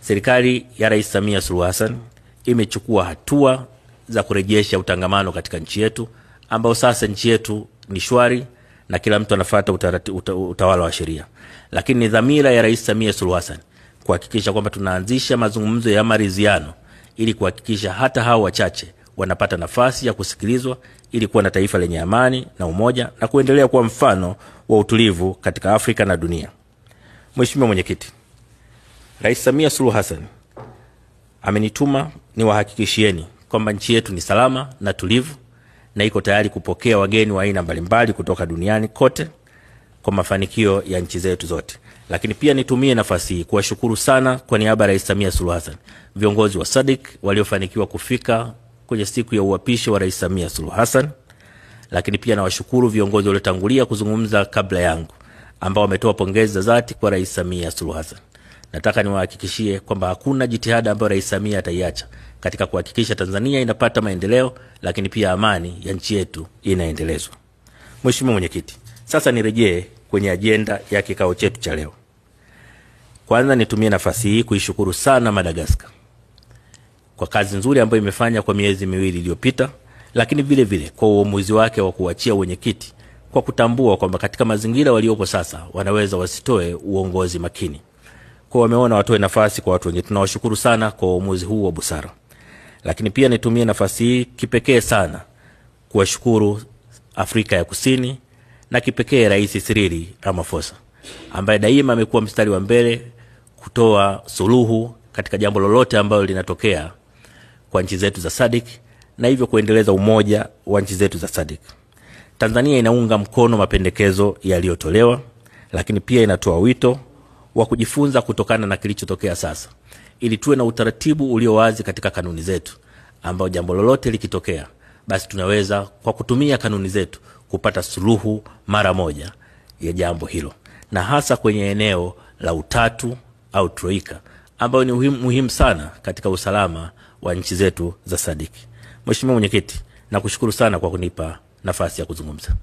serikali ya Rais Samia Suluhu Hassan imechukua hatua za kurejesha utangamano katika nchi yetu, ambao sasa nchi yetu ni shwari na kila mtu anafuata utawala wa sheria. Lakini ni dhamira ya Rais Samia Suluhu Hassan kuhakikisha kwamba tunaanzisha mazungumzo ya maridhiano ili kuhakikisha hata hao wachache wanapata nafasi ya kusikilizwa ili kuwa na taifa lenye amani na umoja na kuendelea kuwa mfano wa utulivu katika Afrika na dunia. Mheshimiwa Mwenyekiti, Rais Samia Suluhu Hassan amenituma niwahakikishieni kwamba nchi yetu ni salama na tulivu na iko tayari kupokea wageni wa aina mbalimbali kutoka duniani kote kwa mafanikio ya nchi zetu zote. Lakini pia nitumie nafasi hii kuwashukuru sana kwa niaba ya Rais Samia Suluhu Hassan viongozi wa SADC waliofanikiwa kufika kwenye siku ya uapisho wa Rais Samia Suluhu Hassan. Lakini pia nawashukuru viongozi waliotangulia kuzungumza kabla yangu ambao wametoa pongezi za dhati kwa Rais Samia Suluhu Hassan. Nataka niwahakikishie kwamba hakuna jitihada ambayo Rais Samia ataiacha katika kuhakikisha Tanzania inapata maendeleo, lakini pia amani ya nchi yetu inaendelezwa. Mheshimiwa Mwenyekiti, sasa nirejee kwenye ajenda ya kikao chetu cha leo. Kwanza nitumie nafasi hii kuishukuru sana Madagascar kwa kazi nzuri ambayo imefanya kwa miezi miwili iliyopita, lakini vile vile kwa uamuzi wake wa kuachia wenyekiti kwa kutambua kwamba katika mazingira waliopo sasa wanaweza wasitoe uongozi makini. Kwa wameona watoe nafasi kwa watu wengine. Tunawashukuru sana kwa uamuzi huu wa busara. Lakini pia nitumie nafasi hii kipekee sana kuwashukuru Afrika ya Kusini na kipekee Rais Cyril Ramaphosa ambaye daima amekuwa mstari wa mbele kutoa suluhu katika jambo lolote ambalo linatokea kwa nchi zetu za SADC na hivyo kuendeleza umoja wa nchi zetu za SADC. Tanzania inaunga mkono mapendekezo yaliyotolewa, lakini pia inatoa wito wa kujifunza kutokana na kilichotokea sasa ili tuwe na utaratibu ulio wazi katika kanuni zetu, ambao jambo lolote likitokea basi tunaweza kwa kutumia kanuni zetu kupata suluhu mara moja ya jambo hilo, na hasa kwenye eneo la utatu au troika ambao ni muhimu sana katika usalama wa nchi zetu za SADC. Mheshimiwa Mwenyekiti, nakushukuru sana kwa kunipa nafasi ya kuzungumza.